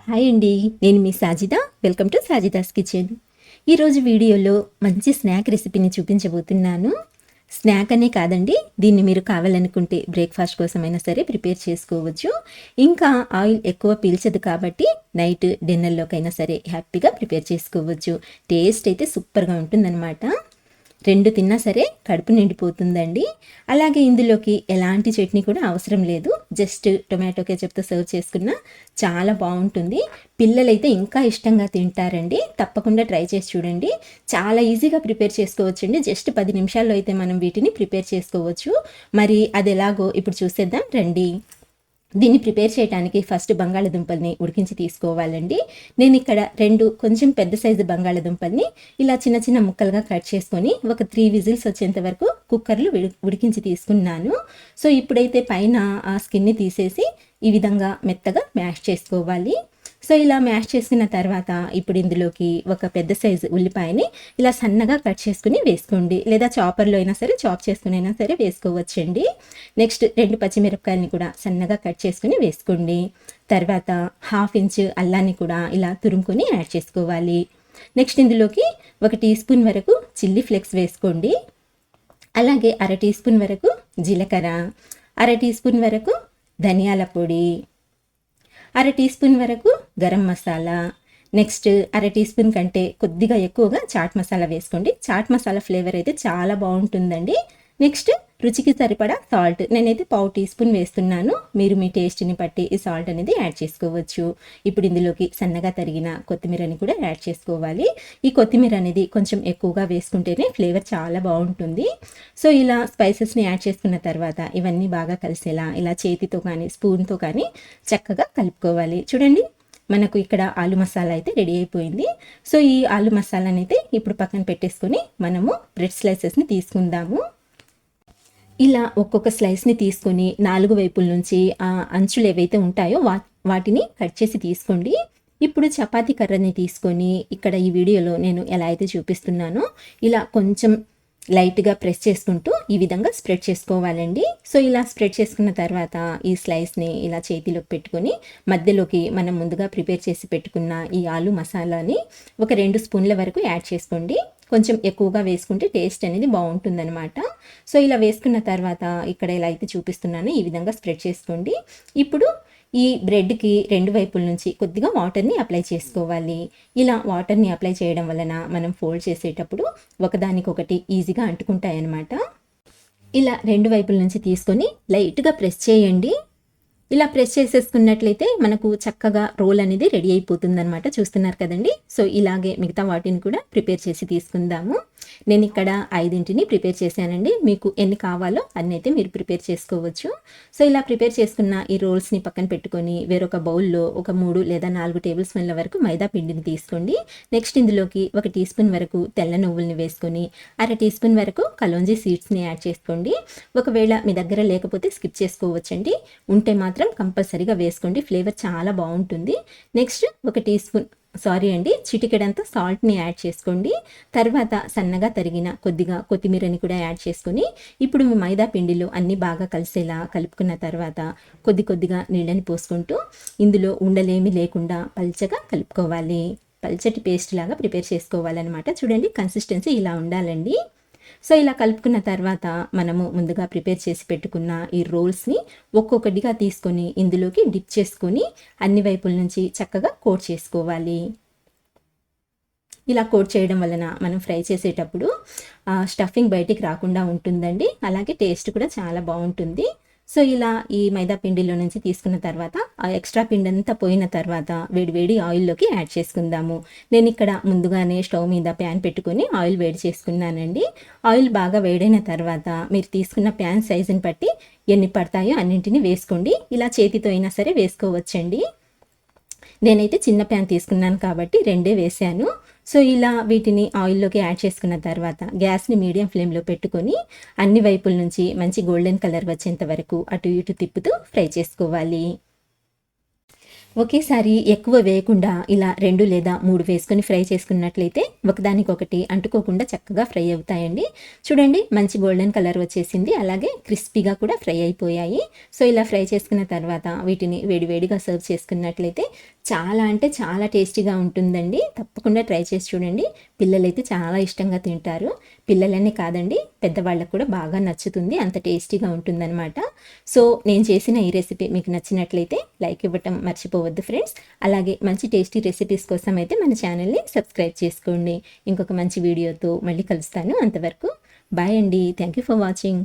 Hi అండి, నేను మీ Sajida. Welcome to Sajida's kitchen. ఈరోజు వీడియోలో మంచి స్నాక్ రెసిపీని చూపించబోతున్నాను. స్నాక్ అనే కాదండి, దీన్ని మీరు కావాలనుకుంటే బ్రేక్ఫాస్ట్ కోసమైనా సరే ప్రిపేర్ చేసుకోవచ్చు. ఇంకా ఆయిల్ ఎక్కువ పీల్చదు కాబట్టి నైట్ డిన్నర్లోకైనా సరే హ్యాపీగా ప్రిపేర్ చేసుకోవచ్చు. టేస్ట్ అయితే సూపర్గా ఉంటుందన్నమాట. 2 తిన్నా సరే కడుపు నిండిపోతుందండి. అలాగే ఇందులోకి ఎలాంటి చట్నీ కూడా అవసరం లేదు. జస్ట్ టొమాటో కెచప్తో సర్వ్ చేసుకున్నా చాలా బాగుంటుంది. పిల్లలైతే ఇంకా ఇష్టంగా తింటారండి. తప్పకుండా ట్రై చేసి చూడండి. చాలా ఈజీగా ప్రిపేర్ చేసుకోవచ్చండి. జస్ట్ 10 నిమిషాల్లో అయితే మనం వీటిని ప్రిపేర్ చేసుకోవచ్చు. మరి అది ఎలాగో ఇప్పుడు చూసేద్దాం రండి. దీన్ని ప్రిపేర్ చేయడానికి ఫస్ట్ బంగాళదుంపల్ని ఉడికించి తీసుకోవాలండి. నేను ఇక్కడ 2 కొంచెం పెద్ద సైజు బంగాళదుంపల్ని ఇలా చిన్న చిన్న ముక్కలుగా కట్ చేసుకొని ఒక 3 విజిల్స్ వచ్చేంత వరకు కుక్కర్లో ఉడికించి తీసుకున్నాను. సో ఇప్పుడైతే పైన ఆ స్కిన్ని తీసేసి ఈ విధంగా మెత్తగా మ్యాష్ చేసుకోవాలి. సో ఇలా మ్యాష్ చేసుకున్న తర్వాత ఇప్పుడు ఇందులోకి ఒక పెద్ద సైజు ఉల్లిపాయని ఇలా సన్నగా కట్ చేసుకుని వేసుకోండి, లేదా చాపర్లో అయినా సరే చాప్ చేసుకుని అయినా సరే వేసుకోవచ్చండి. నెక్స్ట్ 2 పచ్చిమిరపకాయలని కూడా సన్నగా కట్ చేసుకుని వేసుకోండి. తర్వాత 1/2 ఇంచ్ అల్లాన్ని కూడా ఇలా తురుముకొని యాడ్ చేసుకోవాలి. నెక్స్ట్ ఇందులోకి 1 టీ స్పూన్ వరకు చిల్లీ ఫ్లేక్స్ వేసుకోండి. అలాగే 1/2 టీ స్పూన్ వరకు జీలకర్ర, 1/2 టీ స్పూన్ వరకు ధనియాల పొడి, 1/2 టీ స్పూన్ వరకు garam masala, next 1/2 teaspoon కంటే కొద్దిగా ఎక్కువగా చాట్ మసాలా వేసుకోండి. చాట్ మసాలా ఫ్లేవర్ అయితే చాలా బాగుంటుందండి. నెక్స్ట్ రుచికి సరిపడా సాల్ట్, నేనైతే 1/2 టీ స్పూన్ వేస్తున్నాను. మీరు మీ టేస్ట్ని బట్టి ఈ సాల్ట్ అనేది యాడ్ చేసుకోవచ్చు. ఇప్పుడు ఇందులోకి సన్నగా తరిగిన కొత్తిమీరని కూడా యాడ్ చేసుకోవాలి. ఈ కొత్తిమీర అనేది కొంచెం ఎక్కువగా వేసుకుంటేనే ఫ్లేవర్ చాలా బాగుంటుంది. సో ఇలా స్పైసెస్ని యాడ్ చేసుకున్న తర్వాత ఇవన్నీ బాగా కలిసేలా ఇలా చేతితో కానీ స్పూన్తో కానీ చక్కగా కలుపుకోవాలి. చూడండి, మనకు ఇక్కడ ఆలు మసాలా అయితే రెడీ అయిపోయింది. సో ఈ ఆలు మసాలాని అయితే ఇప్పుడు పక్కన పెట్టేసుకొని మనము బ్రెడ్ స్లైసెస్ని తీసుకుందాము. ఇలా ఒక్కొక్క స్లైస్ని తీసుకొని 4 వైపుల నుంచి ఆ అంచులు ఏవైతే ఉంటాయో వాటిని కట్ చేసి తీసుకోండి. ఇప్పుడు చపాతీ కర్రని తీసుకొని ఇక్కడ ఈ వీడియోలో నేను ఎలా అయితే చూపిస్తున్నానో ఇలా కొంచెం లైట్గా ప్రెస్ చేసుకుంటూ ఈ విధంగా స్ప్రెడ్ చేసుకోవాలండి. సో ఇలా స్ప్రెడ్ చేసుకున్న తర్వాత ఈ స్లైస్ని ఇలా చేతిలోకి పెట్టుకొని మధ్యలోకి మనం ముందుగా ప్రిపేర్ చేసి పెట్టుకున్న ఈ ఆలు మసాలాని ఒక 2 స్పూన్ల వరకు యాడ్ చేసుకోండి. కొంచెం ఎక్కువగా వేసుకుంటే టేస్ట్ అనేది బాగుంటుందన్నమాట. సో ఇలా వేసుకున్న తర్వాత ఇక్కడ ఎలా అయితే చూపిస్తున్నానో ఈ విధంగా స్ప్రెడ్ చేసుకోండి. ఇప్పుడు ఈ బ్రెడ్కి 2 వైపుల నుంచి కొద్దిగా వాటర్ని అప్లై చేసుకోవాలి. ఇలా వాటర్ని అప్లై చేయడం వలన మనం ఫోల్డ్ చేసేటప్పుడు ఒకదానికొకటి ఈజీగా అంటుకుంటాయన్నమాట. ఇలా 2 వైపుల నుంచి తీసుకొని లైట్గా ప్రెస్ చేయండి. ఇలా ప్రెస్ చేసేసుకున్నట్లయితే మనకు చక్కగా రోల్ అనేది రెడీ అయిపోతుందన్నమాట. చూస్తున్నారు కదండి. సో ఇలాగే మిగతా వాటిని కూడా ప్రిపేర్ చేసి తీసుకుందాము. నేను ఇక్కడ 5 ప్రిపేర్ చేశానండి. మీకు ఎన్ని కావాలో అన్ని అయితే మీరు ప్రిపేర్ చేసుకోవచ్చు. సో ఇలా ప్రిపేర్ చేసుకున్న ఈ రోల్స్ని పక్కన పెట్టుకొని వేరొక బౌల్లో ఒక 3 లేదా 4 టేబుల్ స్పూన్ల వరకు మైదా పిండిని తీసుకోండి. నెక్స్ట్ ఇందులోకి 1 టీ స్పూన్ వరకు తెల్ల నువ్వుల్ని వేసుకొని 1/2 టీ స్పూన్ వరకు కలోంజీ సీడ్స్ని యాడ్ చేసుకోండి. ఒకవేళ మీ దగ్గర లేకపోతే స్కిప్ చేసుకోవచ్చండి. ఉంటే మాత్రం కంపల్సరీగా వేసుకోండి, ఫ్లేవర్ చాలా బాగుంటుంది. నెక్స్ట్ 1 టీ స్పూన్ చిటికెడంతా సాల్ట్ని యాడ్ చేసుకోండి. తర్వాత సన్నగా తరిగిన కొద్దిగా కొత్తిమీరని కూడా యాడ్ చేసుకొని ఇప్పుడు మీ మైదా పిండిలో అన్నీ బాగా కలిసేలా కలుపుకున్న తర్వాత కొద్దిగా నీళ్ళని పోసుకుంటూ ఇందులో ఉండలేమి లేకుండా పల్చగా కలుపుకోవాలి. పల్చటి పేస్ట్ లాగా ప్రిపేర్ చేసుకోవాలన్నమాట. చూడండి, కన్సిస్టెన్సీ ఇలా ఉండాలండి. సో ఇలా కలుపుకున్న తర్వాత మనము ముందుగా ప్రిపేర్ చేసి పెట్టుకున్న ఈ రోల్స్ని ఒక్కొక్కటిగా తీసుకొని ఇందులోకి డిప్ చేసుకొని అన్ని వైపుల నుంచి చక్కగా కోట్ చేసుకోవాలి. ఇలా కోట్ చేయడం వలన మనం ఫ్రై చేసేటప్పుడు స్టఫింగ్ బయటికి రాకుండా ఉంటుందండి. అలాగే టేస్ట్ కూడా చాలా బాగుంటుంది. సో ఇలా ఈ మైదా పిండిలో నుంచి తీసుకున్న తర్వాత ఆ ఎక్స్ట్రా పిండి అంతా పోయిన తర్వాత వేడి ఆయిల్లోకి యాడ్ చేసుకుందాము. నేను ఇక్కడ ముందుగానే స్టవ్ మీద ప్యాన్ పెట్టుకొని ఆయిల్ వేడి చేసుకున్నానండి. ఆయిల్ బాగా వేడైన తర్వాత మీరు తీసుకున్న ప్యాన్ సైజుని బట్టి ఎన్ని పడతాయో అన్నింటినీ వేసుకోండి. ఇలా చేతితో అయినా సరే వేసుకోవచ్చండి. నేనైతే చిన్న ప్యాన్ తీసుకున్నాను కాబట్టి 2 వేసాను. సో ఇలా వీటిని ఆయిల్లోకి యాడ్ చేసుకున్న తర్వాత గ్యాస్ని మీడియం ఫ్లేమ్లో పెట్టుకొని అన్ని వైపుల నుంచి మంచి గోల్డెన్ కలర్ వచ్చేంత వరకు అటు ఇటు తిప్పుతూ ఫ్రై చేసుకోవాలి. ఒకేసారి ఎక్కువ వేయకుండా ఇలా 2 లేదా 3 వేసుకొని ఫ్రై చేసుకున్నట్లయితే ఒకదానికొకటి అంటుకోకుండా చక్కగా ఫ్రై అవుతాయండి. చూడండి మంచి గోల్డెన్ కలర్ వచ్చేసింది. అలాగే క్రిస్పీగా కూడా ఫ్రై అయిపోయాయి. సో ఇలా ఫ్రై చేసుకున్న తర్వాత వీటిని వేడివేడిగా సర్వ్ చేసుకున్నట్లయితే చాలా అంటే చాలా టేస్టీగా ఉంటుందండి. తప్పకుండా ట్రై చేసి చూడండి. పిల్లలైతే చాలా ఇష్టంగా తింటారు. పిల్లలనే కాదండి, పెద్దవాళ్ళకు కూడా బాగా నచ్చుతుంది. అంత టేస్టీగా ఉంటుందన్నమాట. సో నేను చేసిన ఈ రెసిపీ మీకు నచ్చినట్లయితే లైక్ ఇవ్వటం మర్చిపోవద్దు ఫ్రెండ్స్. అలాగే మంచి టేస్టీ రెసిపీస్ కోసం అయితే మన ఛానల్ని సబ్స్క్రైబ్ చేసుకోండి. ఇంకొక మంచి వీడియోతో మళ్ళీ కలుస్తాను. అంతవరకు బాయ్ అండి. Thank you for watching.